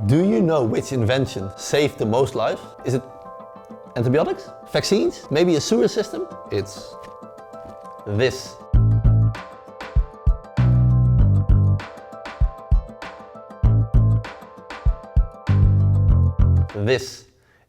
Do you know which invention saved the most lives? Is it antibiotics? Vaccines? Maybe a sewer system? It's this.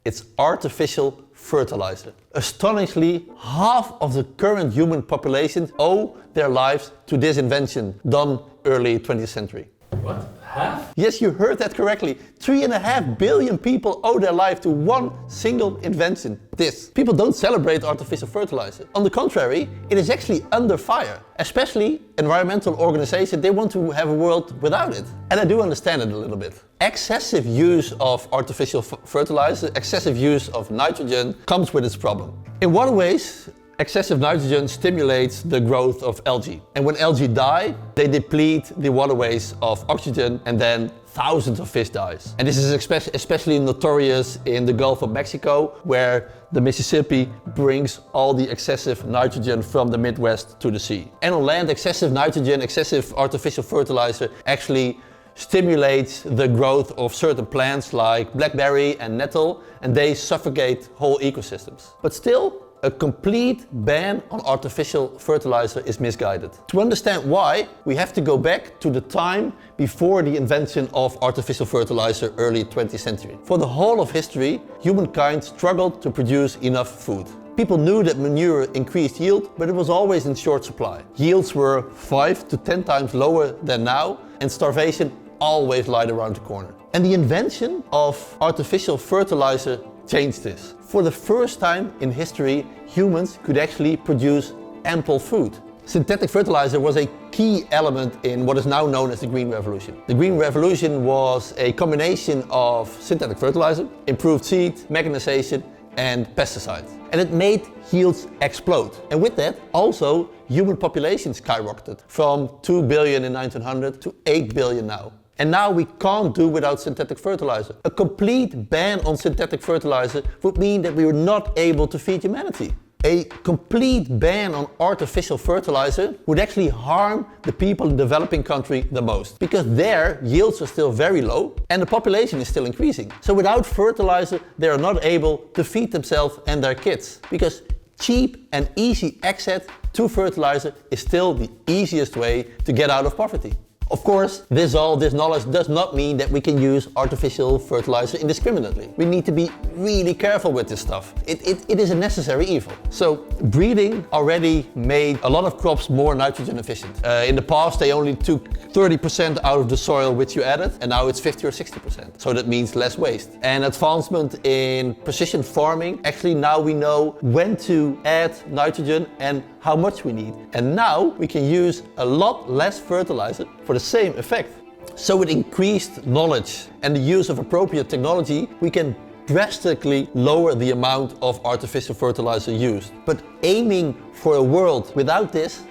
It's artificial fertilizer. Astonishingly, half of the current human population owe their lives to this invention done early 20th century. What? Half? Yes, you heard that correctly. 3.5 billion people owe their life to one single invention, this. People don't celebrate artificial fertilizer. On the contrary, it is actually under fire. Especially environmental organizations, they want to have a world without it. And I do understand it a little bit. Excessive use of artificial fertilizer, excessive use of nitrogen comes with its problem. In waterways, excessive nitrogen stimulates the growth of algae. And when algae die, they deplete the waterways of oxygen and then thousands of fish dies. And this is especially notorious in the Gulf of Mexico, where the Mississippi brings all the excessive nitrogen from the Midwest to the sea. And on land, excessive nitrogen, excessive artificial fertilizer actually stimulates the growth of certain plants like blackberry and nettle, and they suffocate whole ecosystems. But still, a complete ban on artificial fertilizer is misguided. To understand why, we have to go back to the time before the invention of artificial fertilizer, early 20th century. For the whole of history, humankind struggled to produce enough food. People knew that manure increased yield, but it was always in short supply. Yields were 5 to 10 times lower than now, and starvation always lied around the corner. And the invention of artificial fertilizer changed this. For the first time in history, humans could actually produce ample food. Synthetic fertilizer was a key element in what is now known as the Green Revolution. The Green Revolution was a combination of synthetic fertilizer, improved seed, mechanization, and pesticides. And it made yields explode. And with that, also human population skyrocketed from 2 billion in 1900 to 8 billion now. And now we can't do without synthetic fertilizer. A complete ban on synthetic fertilizer would mean that we were not able to feed humanity. A complete ban on artificial fertilizer would actually harm the people in developing countries the most, because their yields are still very low and the population is still increasing. So without fertilizer, they are not able to feed themselves and their kids, because cheap and easy access to fertilizer is still the easiest way to get out of poverty. Of course, this knowledge does not mean that we can use artificial fertilizer indiscriminately. We need to be really careful with this stuff. It is a necessary evil. So breeding already made a lot of crops more nitrogen efficient. In the past, they only took 30% out of the soil which you added, and now it's 50 or 60%. So that means less waste. And advancement in precision farming, actually now we know when to add nitrogen and how much we need. And now we can use a lot less fertilizer for the same effect. So with increased knowledge and the use of appropriate technology, we can drastically lower the amount of artificial fertilizer used. But aiming for a world without this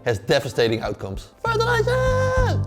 has devastating outcomes. Fertilizer!